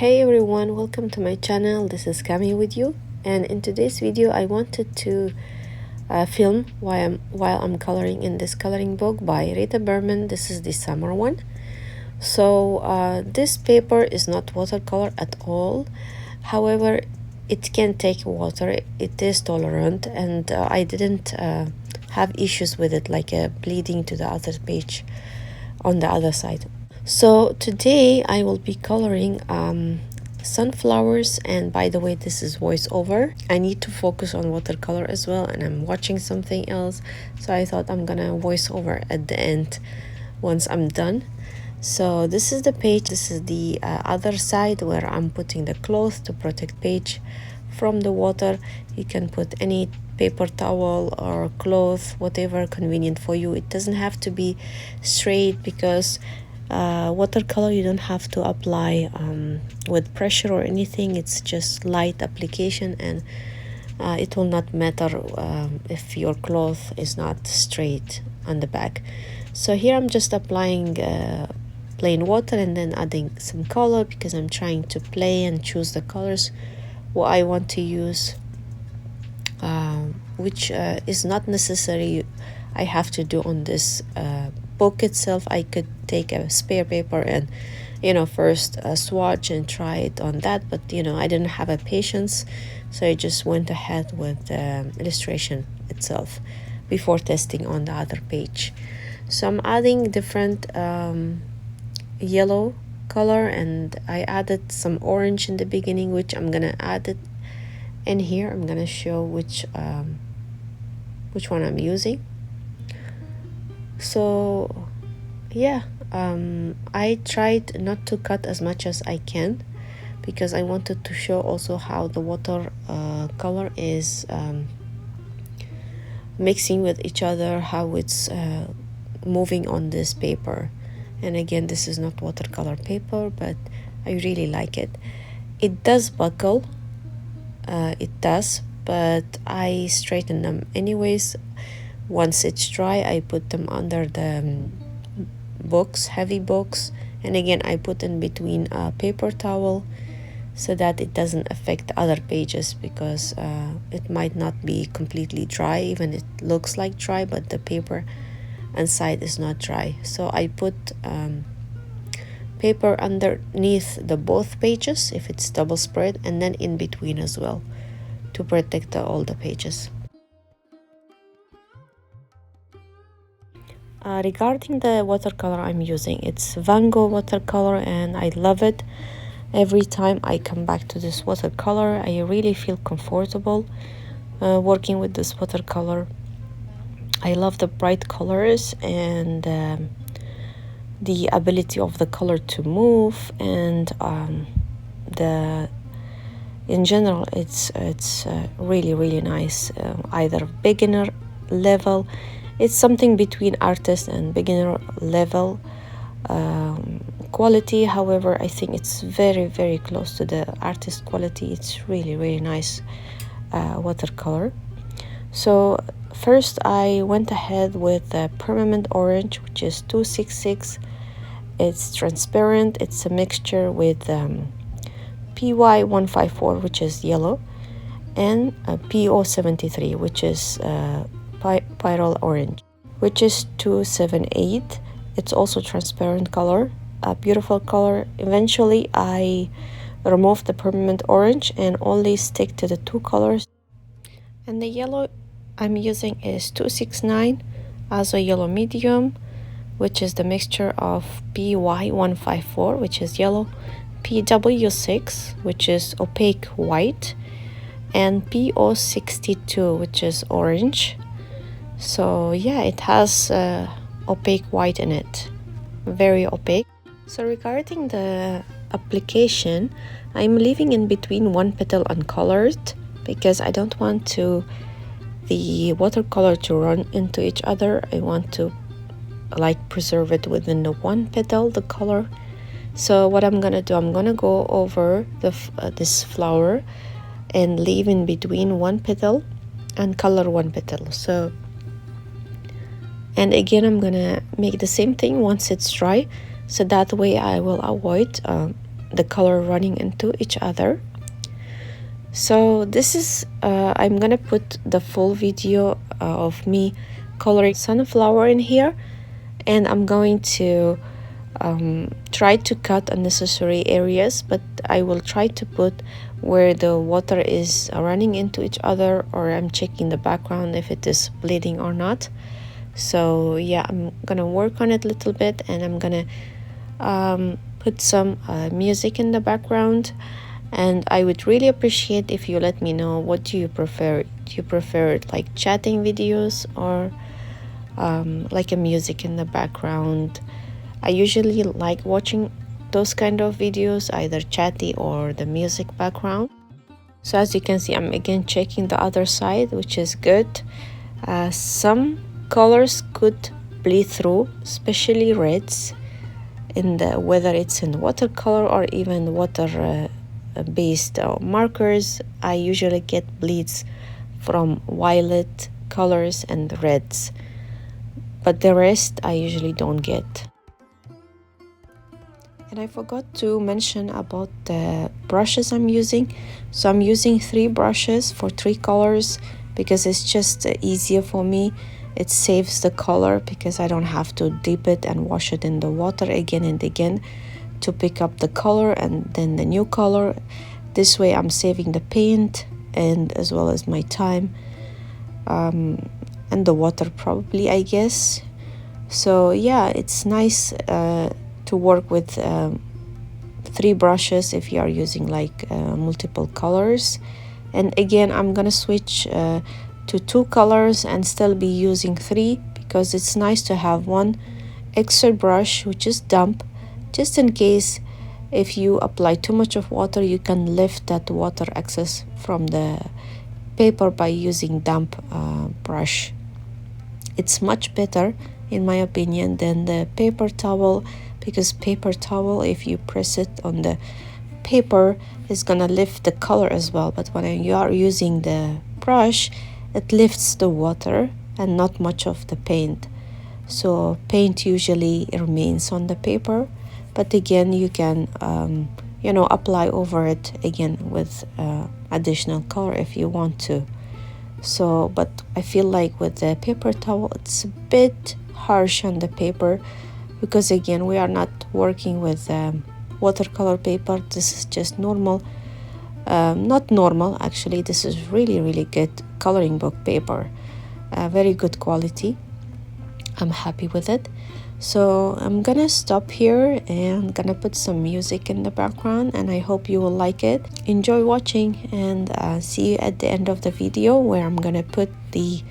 Hey everyone, welcome to my channel. This is Kami with you, and in today's video I wanted to film while I'm coloring in this coloring book by Rita Berman. This is the summer one. So this paper is not watercolor at all. However, it can take water. It is tolerant, and I didn't have issues with it, like bleeding to the other page on the other side. So today I will be coloring sunflowers, and by the way, this is voiceover. I need to focus on watercolor as well, and I'm watching something else, so I thought I'm gonna voice over at the end once I'm done. So this is the page. This is the other side where I'm putting the cloth to protect page from the water. You can put any paper towel or cloth, whatever convenient for you. It doesn't have to be straight, because watercolor you don't have to apply with pressure or anything. It's just light application, and it will not matter if your cloth is not straight on the back. So here I'm just applying plain water and then adding some color, because I'm trying to play and choose the colors what I want to use, which is not necessary I have to do on this book itself. I could take a spare paper and first swatch and try it on that, but I didn't have a patience, so I just went ahead with the illustration itself before testing on the other page. So I'm adding different yellow color, and I added some orange in the beginning, which I'm gonna add it in here. I'm gonna show which one I'm using. So yeah, I tried not to cut as much as I can, because I wanted to show also how the water color is mixing with each other, how it's moving on this paper. And again, this is not watercolor paper, but I really like it. It does buckle, it does, but I straighten them anyways. Once it's dry, I put them under the books, heavy books, and again I put in between a paper towel so that it doesn't affect the other pages, because it might not be completely dry. Even it looks like dry, but the paper inside is not dry. So I put paper underneath the both pages if it's double spread, and then in between as well, to protect all the pages. Regarding the watercolor I'm using, it's Van Gogh watercolor, and I love it. Every time I come back to this watercolor, I really feel comfortable working with this watercolor. I love the bright colors and the ability of the color to move, and in general it's really nice. Either beginner level, it's something between artist and beginner level quality. However, I think it's very close to the artist quality. It's really nice watercolor. So first I went ahead with the permanent orange, which is 266. It's transparent. It's a mixture with PY154, which is yellow, and PO73, which is pyrrole orange, which is 278. It's also transparent color, a beautiful color. Eventually I removed the permanent orange and only stick to the two colors, and the yellow I'm using is 269 as a yellow medium, which is the mixture of PY154, which is yellow, PW6, which is opaque white, and PO62, which is orange. So yeah, it has opaque white in it, very opaque. So regarding the application, I'm leaving in between one petal uncolored, because I don't want the watercolor to run into each other. I want to preserve it within the one petal, the color. So what I'm gonna do, I'm gonna go over this flower and leave in between one petal and color one petal. So, and again I'm gonna make the same thing once it's dry, so that way I will avoid the color running into each other. So this is I'm gonna put the full video of me coloring sunflower in here, and I'm going to try to cut unnecessary areas, but I will try to put where the water is running into each other, or I'm checking the background if it is bleeding or not. So yeah, I'm gonna work on it a little bit, and I'm gonna put some music in the background. And I would really appreciate if you let me know, what do you prefer? Do you prefer like chatting videos, or like a music in the background? I usually like watching those kind of videos, either chatty or the music background. So as you can see, I'm again checking the other side, which is good. Some colors could bleed through, especially reds, in the whether it's in watercolor or even water based markers. I usually get bleeds from violet colors and reds, but the rest I usually don't get. And I forgot to mention about the brushes I'm using. So I'm using 3 brushes for 3 colors because it's just easier for me. It saves the color because I don't have to dip it and wash it in the water again and again to pick up the color and then the new color. This way I'm saving the paint and as well as my time, and the water probably, I guess. So yeah, it's nice to work with 3 brushes if you are using like multiple colors. And again, I'm gonna switch to 2 colors and still be using 3, because it's nice to have one extra brush which is damp, just in case if you apply too much of water, you can lift that water excess from the paper by using damp brush. It's much better in my opinion than the paper towel, because paper towel, if you press it on the paper, is gonna lift the color as well, but when you are using the brush, it lifts the water and not much of the paint. So paint usually remains on the paper, but again you can apply over it again with additional color if you want to. So but I feel like with the paper towel it's a bit harsh on the paper, because again we are not working with watercolor paper. This is just normal, not normal actually, this is really good coloring book paper, very good quality. I'm happy with it. So I'm gonna stop here and gonna put some music in the background, and I hope you will like it. Enjoy watching, and see you at the end of the video, where I'm gonna put the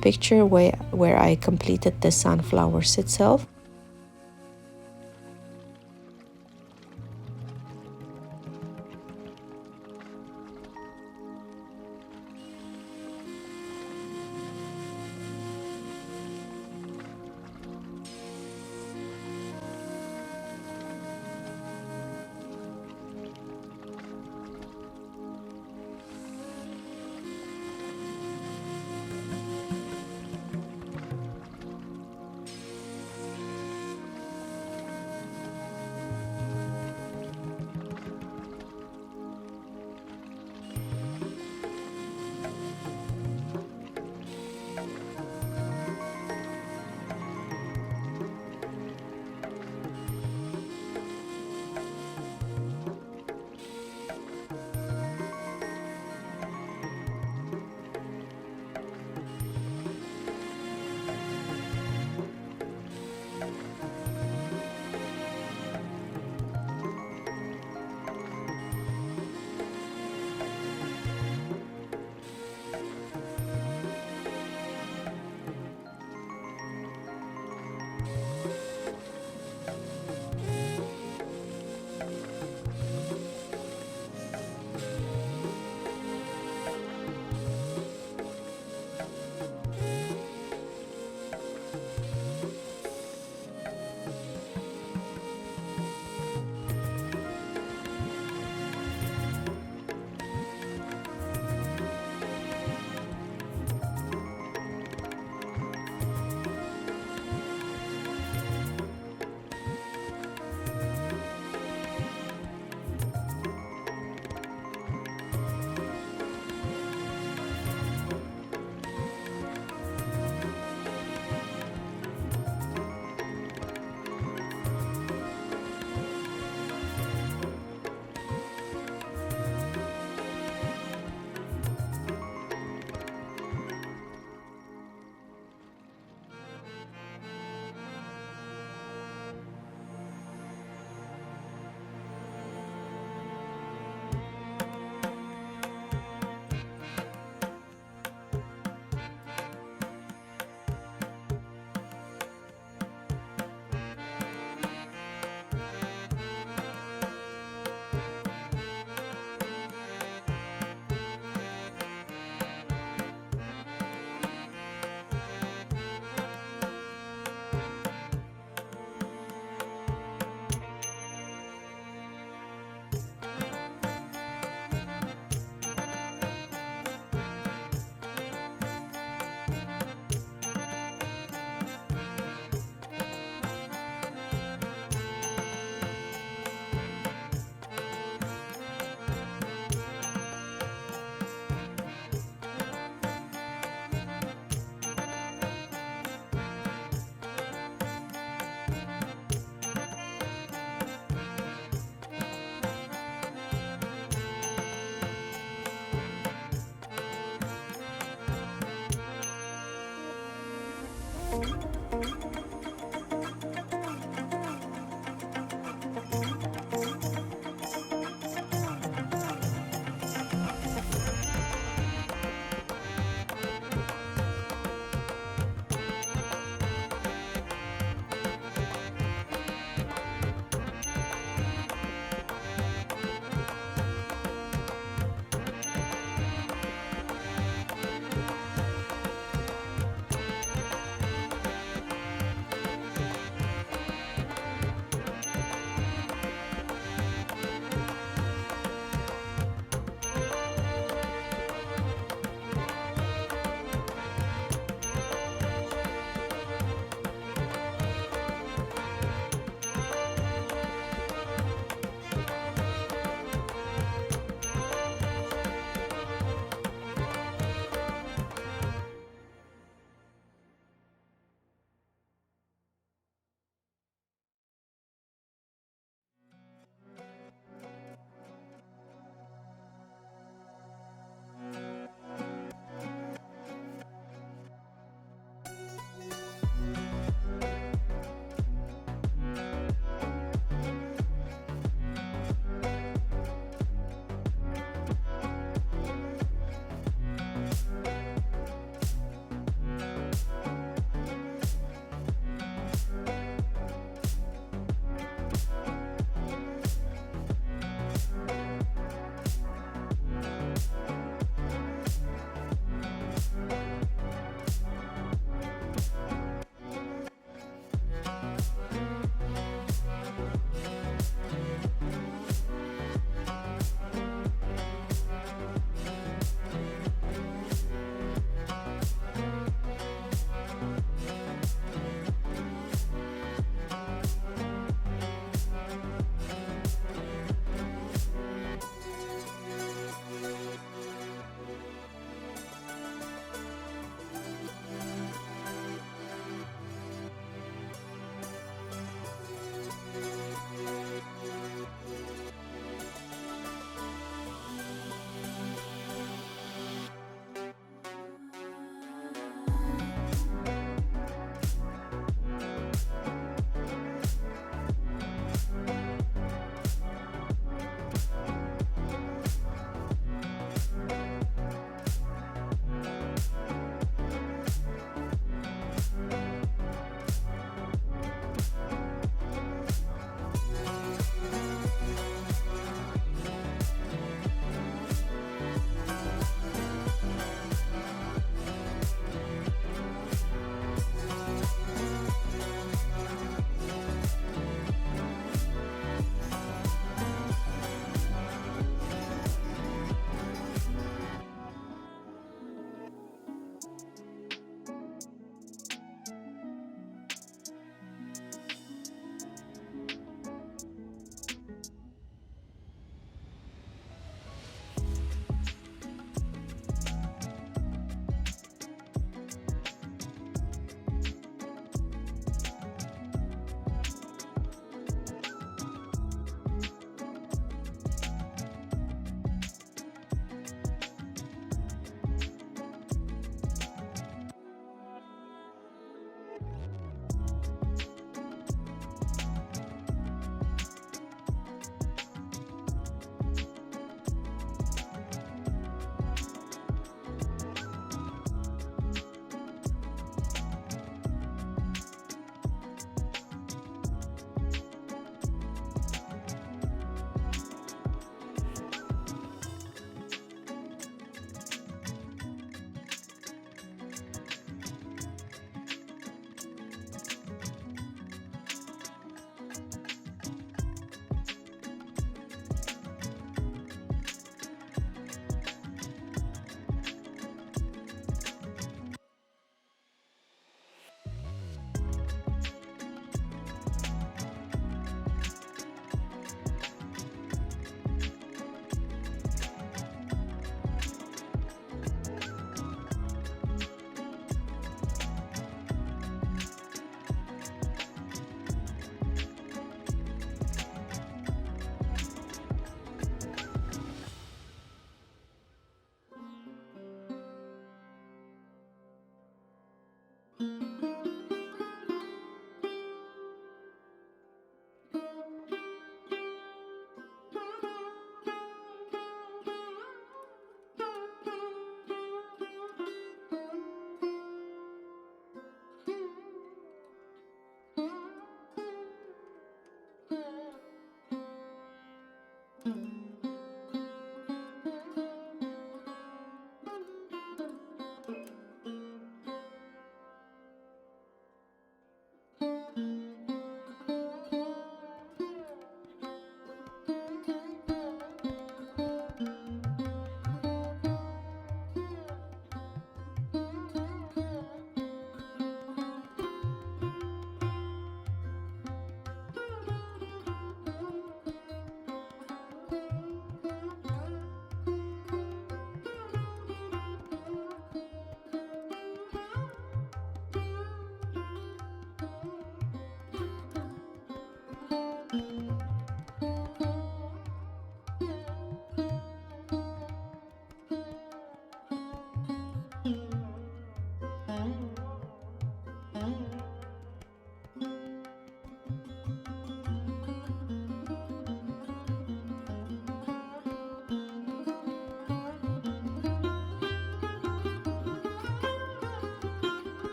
picture where I completed the sunflowers itself.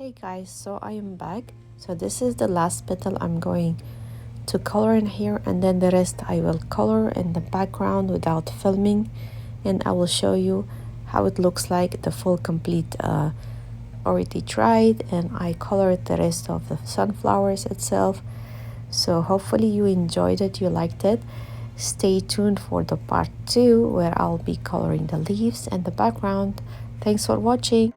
Hey guys, so I am back. So this is the last petal I'm going to color in here, and then the rest I will color in the background without filming, and I will show you how it looks like the full complete already dried, and I colored the rest of the sunflowers itself. So hopefully you enjoyed it, you liked it. Stay tuned for the part 2 where I'll be coloring the leaves and the background. Thanks for watching.